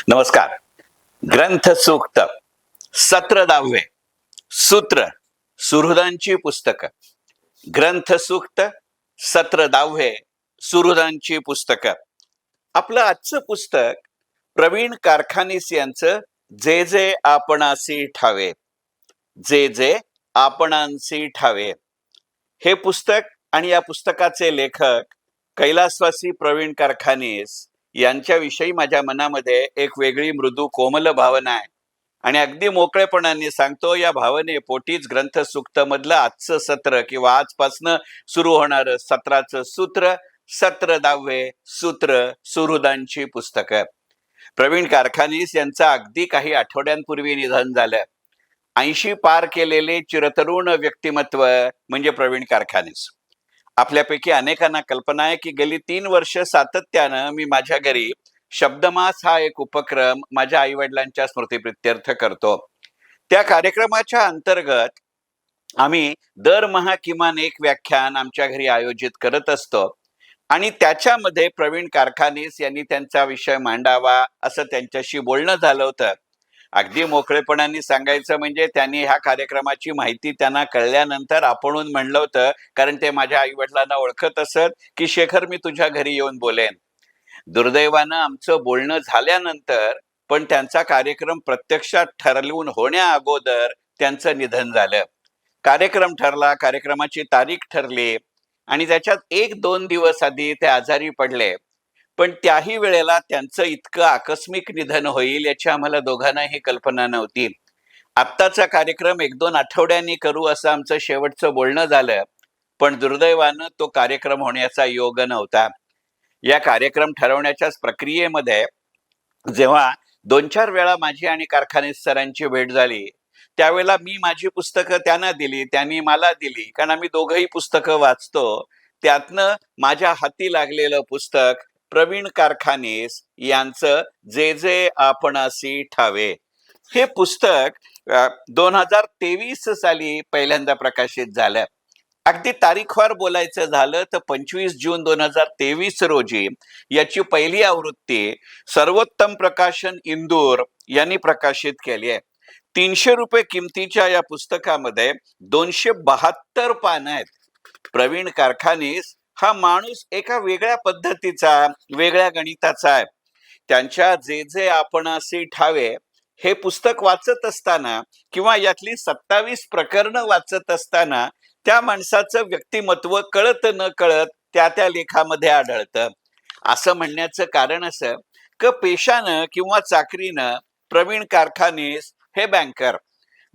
नमस्कार. ग्रंथ सूक्त सत्र 10वे सूत्र सुहृदांची पुस्तकं. ग्रंथ सूक्त सत्र 10वे सुहृदांची पुस्तकं. आपलं आजचं पुस्तक प्रवीण कारखानीस यांचं जे जे आपणासी ठावे, जे जे आपणांसी ठावे हे पुस्तक आणि या पुस्तकाचे लेखक कैलासवासी प्रवीण कारखानीस यांच्याविषयी माझ्या मनामध्ये एक वेगळी मृदू कोमल भावना आहे आणि अगदी मोकळेपणाने सांगतो, या भावने पोटीच ग्रंथ सूक्त मधलं आजचं सत्र किंवा आजपासनं सुरू होणारं सत्राचं सूत्र सत्र 10वे सूत्र सुहृदांची पुस्तकं. प्रवीण कारखानीस यांचं अगदी काही आठवड्यांपूर्वी निधन झालं. 80 पार केलेले चिरतरुण व्यक्तिमत्व म्हणजे प्रवीण कारखानीस. आपल्यापैकी अनेकांना कल्पना आहे की गेली 3 वर्ष सातत्यानं मी माझ्या घरी शब्दमास हा एक उपक्रम माझ्या आई वडिलांच्या स्मृतीप्रित्यर्थ करतो. त्या कार्यक्रमाच्या अंतर्गत आम्ही दरमहा किमान एक व्याख्यान आमच्या घरी आयोजित करत असतो आणि त्याच्यामध्ये प्रवीण कारखानीस यांनी त्यांचा विषय मांडावा असं त्यांच्याशी बोलणं झालं होतं. अगदी मोकळेपणाने सांगायचं म्हणजे त्यांनी ह्या कार्यक्रमाची माहिती त्यांना कळल्यानंतर आपणहून म्हणलं होतं, कारण ते माझ्या आई वडिलांना ओळखत असत, की शेखर मी तुझ्या घरी येऊन बोलेन. दुर्दैवानं आमचं बोलणं झाल्यानंतर पण त्यांचा कार्यक्रम प्रत्यक्षात ठरवून होण्या अगोदर त्यांचं निधन झालं. कार्यक्रम ठरला, कार्यक्रमाची तारीख ठरली आणि त्याच्यात 1-2 दिवस आधी ते आजारी पडले. पण त्याही वेळेला त्यांचं इतकं आकस्मिक निधन होईल याची आम्हाला दोघांनाही कल्पना नव्हती. आत्ताचा कार्यक्रम 1-2 आठवड्यांनी करू असं आमचं शेवटचं बोलणं झालं, पण दुर्दैवानं तो कार्यक्रम होण्याचा योग नव्हता. या कार्यक्रम ठरवण्याच्याच प्रक्रियेमध्ये जेव्हा 2-4 वेळा माझी आणि कारखानीस सरांची भेट झाली, त्यावेळेला मी माझी पुस्तकं त्यांना दिली, त्यांनी मला दिली, कारण आम्ही दोघंही पुस्तकं वाचतो. त्यातनं माझ्या हाती लागलेलं पुस्तक प्रवीण कारखानीस यांचं जे जे आपणासी ठावे हे पुस्तक 2023 साली पहिल्यांदा प्रकाशित झालं. अगदी तारीखवार बोलायचं झालं तर 25 जून 2023 रोजी याची पहिली आवृत्ती सर्वोत्तम प्रकाशन इंदूर यांनी प्रकाशित केली आहे. 300 रुपये किमतीच्या या पुस्तकामध्ये 272 पानं आहेत. प्रवीण कारखानीस हा माणूस एका वेगळ्या पद्धतीचा, वेगळ्या गणिताचा आहे. त्यांच्या जे जे आपणासी ठावे हे पुस्तक वाचत असताना किंवा यातली 27 प्रकरणं वाचत असताना त्या माणसाचं व्यक्तिमत्व कळत न कळत त्या त्या लेखामध्ये आढळतं. असं म्हणण्याचं कारण असं की पेशानं किंवा चाकरीनं प्रवीण कारखानीस हे बँकर,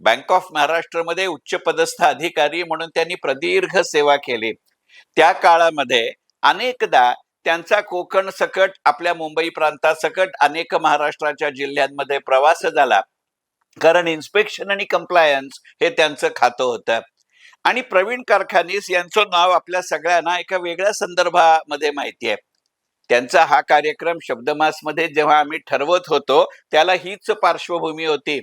बँक ऑफ महाराष्ट्रमध्ये उच्च पदस्थ अधिकारी म्हणून त्यांनी प्रदीर्घ सेवा केली. त्या काळामध्ये अनेकदा त्यांचा कोकण सकट, आपल्या मुंबई प्रांतासकट अनेक महाराष्ट्राच्या जिल्ह्यांमध्ये प्रवास झाला, कारण इन्स्पेक्शन आणि कंप्लायन्स हे त्यांचं खातं होतं. आणि प्रवीण कारखानीस यांचं नाव आपल्या सगळ्यांना एका वेगळ्या संदर्भामध्ये माहिती आहे. त्यांचा हा कार्यक्रम शब्दमासमध्ये जेव्हा आम्ही ठरवत होतो त्याला हीच पार्श्वभूमी होती.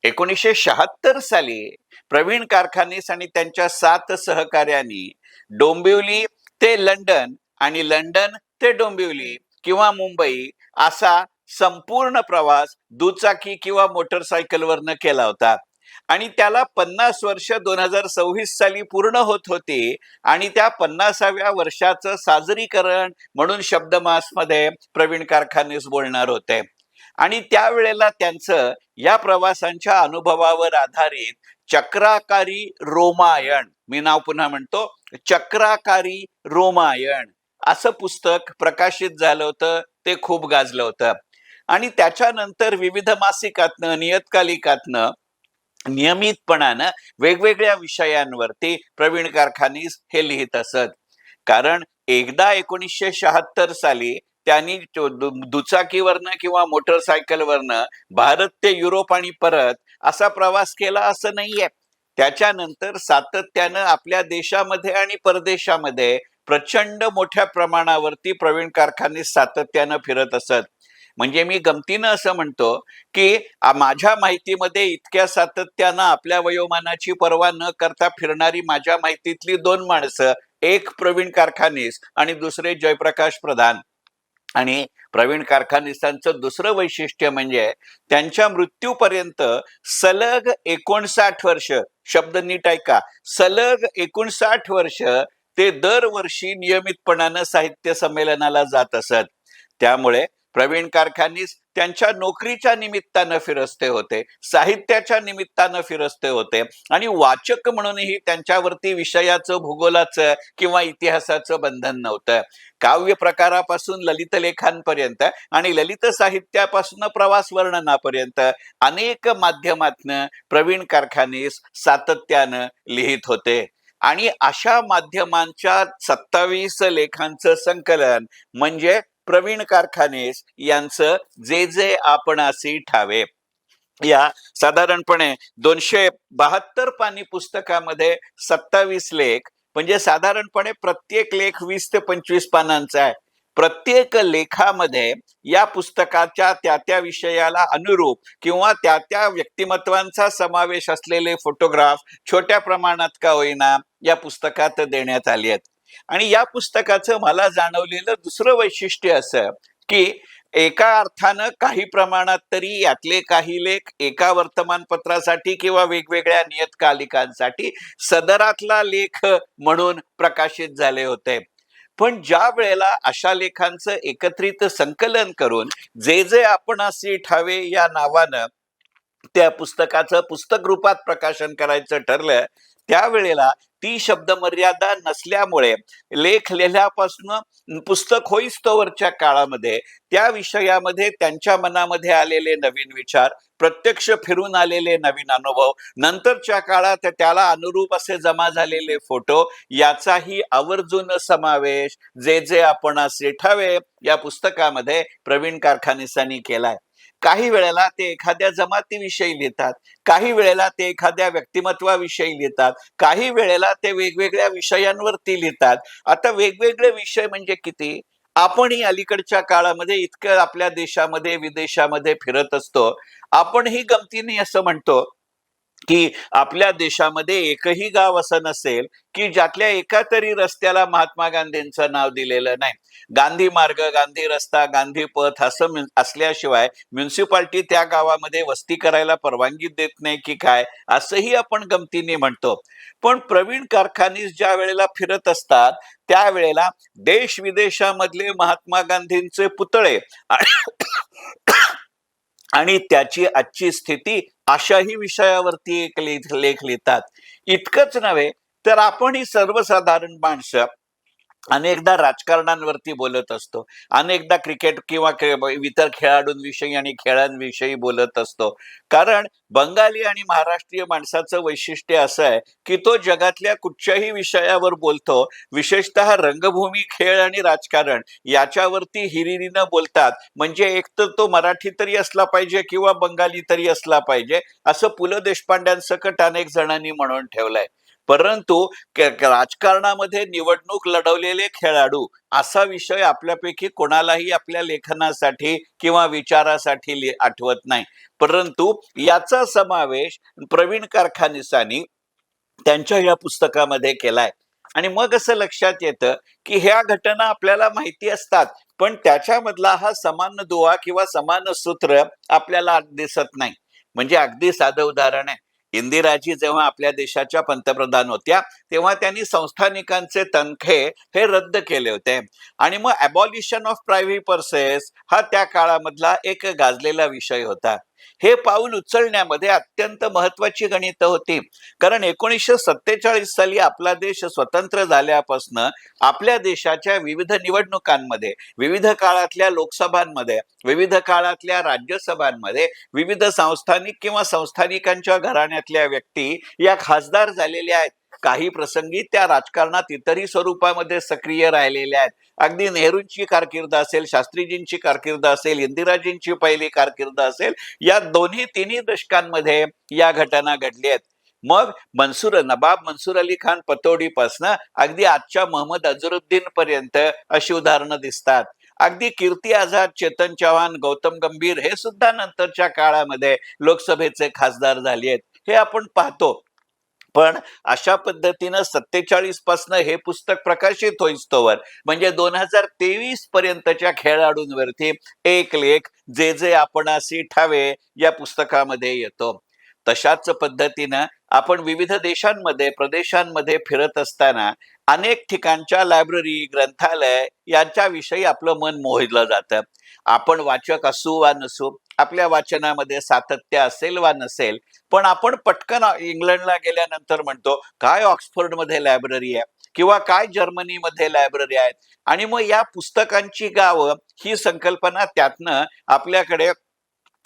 1976 साली प्रवीण कारखानीस आणि त्यांच्या 7 सहकार्यांनी डोंबिवली ते लंडन आणि लंडन ते डोंबिवली किंवा मुंबई असा संपूर्ण प्रवास दुचाकी किंवा मोटरसायकलवरनं केला होता आणि त्याला 50 वर्ष 2026 साली पूर्ण होत होती आणि त्या 50व्या वर्षाचं साजरीकरण म्हणून शब्दमासमध्ये प्रवीण कारखानीस बोलणार होते. आणि त्यावेळेला त्यांचं या प्रवासांच्या अनुभवावर आधारित चक्राकारी रोमायण, मी नाव पुन्हा म्हणतो, चक्राकारी रोमायण असं पुस्तक प्रकाशित झालं होतं. ते खूप गाजलं होतं आणि त्याच्यानंतर विविध मासिकातनं, नियतकालिकातनं नियमितपणानं वेगवेगळ्या विषयांवरती प्रवीण कारखानीस हे लिहित असत. कारण एकदा 1976 साली त्यांनी दुचाकीवरनं किंवा मोटरसायकलवरनं भारत ते युरोप आणि परत असा प्रवास केला असं नाहीये. त्याच्यानंतर सातत्यानं आपल्या देशामध्ये आणि परदेशामध्ये प्रचंड मोठ्या प्रमाणावरती प्रवीण कारखानीस सातत्यानं फिरत असत. म्हणजे मी गमतीनं असं म्हणतो की माझ्या माहितीमध्ये इतक्या सातत्यानं आपल्या वयोमानाची पर्वा न करता फिरणारी माझ्या माहितीतली 2 माणसं, एक प्रवीण कारखानीस आणि दुसरे जयप्रकाश प्रधान. आणि प्रवीण कारखानीसांचं दुसरं वैशिष्ट्य म्हणजे त्यांच्या मृत्यूपर्यंत सलग 59 वर्ष, शब्द नीट ऐका, सलग 59 वर्ष ते दरवर्षी नियमितपणानं साहित्य संमेलनाला जात असत. त्यामुळे प्रवीण कारखानीस त्यांच्या नोकरीच्या निमित्तानं फिरस्ते होते, साहित्याच्या निमित्तानं फिरस्ते होते आणि वाचक म्हणूनही त्यांच्यावरती विषयाचं, भूगोलाचं किंवा इतिहासाचं बंधन नव्हतं. काव्य प्रकारापासून ललित लेखांपर्यंत आणि ललित साहित्यापासून प्रवास वर्णनापर्यंत अनेक माध्यमातनं प्रवीण कारखानीस सातत्यानं लिहित होते. आणि अशा माध्यमांच्या 27 लेखांचं संकलन म्हणजे प्रवीण कारखानीस यांचं जे जे आपणासी ठावे. या साधारणपणे 272 पानी पुस्तकामध्ये 27 लेख, म्हणजे साधारणपणे प्रत्येक लेख 20 ते 25 पानांचा आहे. प्रत्येक लेखामध्ये या पुस्तकाच्या त्या त्या विषयाला अनुरूप किंवा त्या त्या व्यक्तिमत्वांचा समावेश असलेले फोटोग्राफ छोट्या प्रमाणात का होईना या पुस्तकात देण्यात आले आहेत. आणि या पुस्तकाचं मला जाणवलेलं दुसरं वैशिष्ट्य असं की एका अर्थानं काही प्रमाणात तरी यातले काही लेख एका वर्तमानपत्रासाठी किंवा वेगवेगळ्या नियतकालिकांसाठी सदरातला लेख म्हणून प्रकाशित झाले होते. पण ज्या वेळेला अशा लेखांचं एकत्रित संकलन करून जे जे आपणासी ठावे या नावानं त्या पुस्तकाचं पुस्तक रूपात प्रकाशन करायचं ठरलं, त्यावेळेला ती शब्दमर्यादा नसल्यामुळे लेख लिहिल्यापासून पुस्तक होईस्तोवरच्या काळामध्ये त्या विषयामध्ये त्यांच्या मनामध्ये आलेले नवीन विचार, प्रत्यक्ष फिरून आलेले नवीन अनुभव, नंतरच्या काळात त्याला अनुरूप असे जमा झालेले फोटो याचाही आवर्जून समावेश जे जे आपणासी ठावे या पुस्तकामध्ये प्रवीण कारखानीसांनी केलाय. काही वेळेला ते एखाद्या जमातीविषयी लिहितात, काही वेळेला ते एखाद्या व्यक्तिमत्वाविषयी लिहितात, काही वेळेला ते वेगवेगळ्या विषयांवरती लिहितात. आता वेगवेगळे विषय म्हणजे किती? आपणही अलीकडच्या काळामध्ये इतकं आपल्या देशामध्ये विदेशामध्ये फिरत असतो, आपणही गमतीने असं म्हणतो की आपल्या देशामध्ये एकही गाव असं नसेल की ज्यातल्या एका तरी रस्त्याला महात्मा गांधींचं नाव दिलेलं नाही. गांधी मार्ग, गांधी रस्ता, गांधी पथ असं असल्याशिवाय म्युन्सिपाल्टी त्या गावामध्ये वस्ती करायला परवानगी देत नाही की काय, असंही आपण गमतीने म्हणतो. पण प्रवीण कारखानीस ज्या वेळेला फिरत असतात त्यावेळेला देश विदेशामधले महात्मा गांधींचे पुतळे आणि त्याची आजची स्थिती अशाही विषयावरती एक लेख लिहितात. इतकंच नव्हे तर आपण ही सर्वसाधारण माणसं अनेकदा राजकारणांवरती बोलत असतो, अनेकदा क्रिकेट किंवा इतर खेळाडूंविषयी आणि खेळांविषयी बोलत असतो. कारण बंगाली आणि महाराष्ट्रीय माणसाचं वैशिष्ट्य असं आहे की तो जगातल्या कुठच्याही विषयावर बोलतो, विशेषतः रंगभूमी, खेळ आणि राजकारण याच्यावरती हिरिरीनं बोलतात. म्हणजे एक तर तो मराठी तरी असला पाहिजे किंवा बंगाली तरी असला पाहिजे असं पु ल देशपांड्यांसकट अनेक जणांनी म्हणून ठेवलंय. परंतु राजकारणामध्ये निवडणूक लढवलेले खेळाडू असा विषय आपल्यापैकी कोणालाही आपल्या लेखनासाठी किंवा विचारासाठी आठवत नाही. परंतु याचा समावेश प्रवीण कारखानीसांनी त्यांच्या या पुस्तकामध्ये केलाय. आणि मग असं लक्षात येतं की ह्या घटना आपल्याला माहिती असतात, पण त्याच्यामधला हा समान दुवा किंवा समान सूत्र आपल्याला दिसत नाही. म्हणजे अगदी साधं उदाहरण आहे, इंदिराजी जेव्हा आपल्या देशाच्या पंतप्रधान होत्या तेव्हा त्यांनी संस्थानिकांचे तनखे हे रद्द केले होते. आणि मग अबॉलिशन ऑफ प्रायव्हेट पर्सेस हा त्या काळामधला एक गाजलेला विषय होता. हे पाऊल उचलण्यामध्ये अत्यंत महत्वाची गणितं होती. कारण 1947 साली आपला देश स्वतंत्र झाल्यापासून आपल्या देशाच्या विविध निवडणुकांमध्ये, विविध काळातल्या लोकसभांमध्ये, विविध काळातल्या राज्यसभांमध्ये विविध संस्थानिक किंवा संस्थानिकांच्या घराण्यातल्या व्यक्ती या खासदार झालेल्या आहेत. काही प्रसंगी त्या राजकारणात इतरही स्वरूपामध्ये सक्रिय राहिलेल्या आहेत. अगदी नेहरूंची कारकीर्द असेल, शास्त्रीजींची कारकीर्द असेल, इंदिराजींची पहिली कारकीर्द असेल, या दोन्ही तिन्ही दशकांमध्ये या घटना घडल्या आहेत. मग नवाब मनसूर अली खान पतौडीपासनं अगदी आजच्या मोहम्मद अझरुद्दीन पर्यंत अशी उदाहरणं दिसतात. अगदी कीर्ती आझाद, चेतन चव्हाण, गौतम गंभीर हे सुद्धा नंतरच्या काळामध्ये लोकसभेचे खासदार झाले आहेत, हे आपण पाहतो. पण अशा पद्धतीनं 47 पासनं हे पुस्तक प्रकाशित होईस्तोवर म्हणजे 2023 पर्यंतच्या खेळाडूंवरती एक लेख जे जे आपणासी ठावे या पुस्तकामध्ये येतो. तशाच पद्धतीनं आपण विविध देशांमध्ये प्रदेशांमध्ये फिरत असताना अनेक ठिकाणच्या लायब्ररी ग्रंथालय यांच्याविषयी आपलं मन मोहिलं जातं. आपण वाचक असू वा नसू, आपल्या वाचनामध्ये सातत्य असेल वा नसेल, पण आपण पटकन इंग्लंडला गेल्यानंतर म्हणतो काय ऑक्सफोर्डमध्ये लायब्ररी आहे किंवा काय जर्मनीमध्ये लायब्ररी आहेत. आणि मग या पुस्तकांची गावं ही संकल्पना त्यातनं आपल्याकडे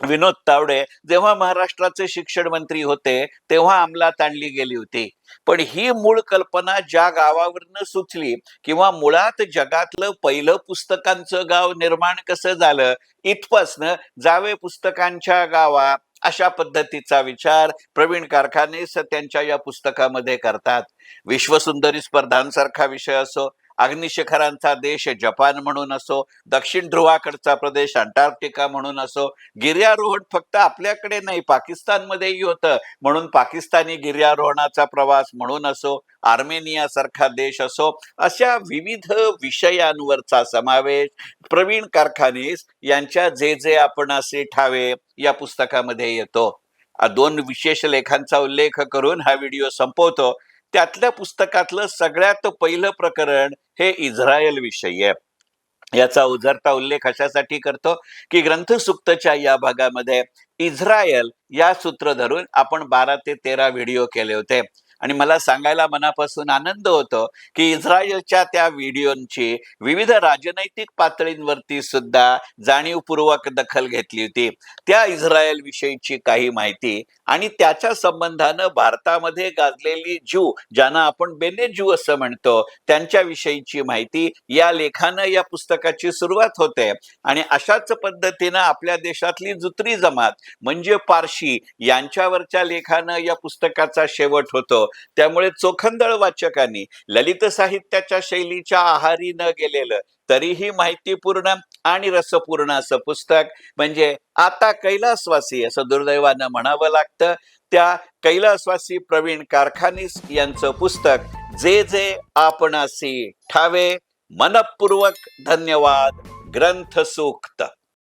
विनोद तावडे जेव्हा महाराष्ट्राचे शिक्षण मंत्री होते तेव्हा अंमलात आणली गेली होती. पण ही मूळ कल्पना ज्या गावावरनं सुचली किंवा मुळात जगातलं पहिलं पुस्तकांचं गाव निर्माण कसं झालं इथपासनं जावे पुस्तकांच्या गावा अशा पद्धतीचा विचार प्रवीण कारखानेस त्यांच्या या पुस्तकामध्ये करतात. विश्वसुंदरी स्पर्धांसारखा विषय असो, अग्निशिखरांचा देश जपान म्हणून असो, दक्षिण ध्रुवाकडचा प्रदेश अंटार्क्टिका म्हणून असो, गिर्यारोहण फक्त आपल्याकडे नाही पाकिस्तानमध्येही होतं म्हणून पाकिस्तानी गिर्यारोहणाचा प्रवास म्हणून असो, आर्मेनिया सारखा देश असो, अशा विविध विषयांवरचा समावेश प्रवीण कारखानीस यांच्या जे जे आपणासी ठावे या पुस्तकामध्ये येतो. दोन विशेष लेखांचा उल्लेख करून हा व्हिडिओ संपवतो. त्यातल्या पुस्तकातलं सगळ्यात पहिलं प्रकरण हे इस्रायल विषयी आहे. याचा उजळता उल्लेख अशासाठी करतो की ग्रंथसुक्तच्या या भागामध्ये इस्रायल या सूत्र धरून आपण 12 ते 13 व्हिडिओ केले होते. आणि मला सांगायला मनापासून आनंद होतो की इस्रायलच्या त्या व्हिडिओंची विविध राजनैतिक पातळींवरती सुद्धा जाणीवपूर्वक दखल घेतली होती. त्या इस्रायल विषयीची काही माहिती आणि त्याच्या संबंधानं भारतामध्ये गाजलेली ज्यू ज्यांना आपण बेने ज्यू असं म्हणतो त्यांच्याविषयीची माहिती या लेखानं या पुस्तकाची सुरुवात होते. आणि अशाच पद्धतीनं आपल्या देशातली जुत्री जमात म्हणजे पारशी यांच्यावरच्या लेखानं या पुस्तकाचा शेवट होतो. त्यामुळे चोखंदळ वाचकांनी ललित साहित्याच्या शैलीच्या आहारी न गेलेलं तरीही माहितीपूर्ण आणि रसपूर्ण असं पुस्तक म्हणजे आता कैलासवासी असं दुर्दैवानं म्हणावं लागतं त्या कैलासवासी प्रवीण कारखानीस यांचं पुस्तक जे जे आपणासी ठावे. मनपूर्वक धन्यवाद. ग्रंथसूक्त.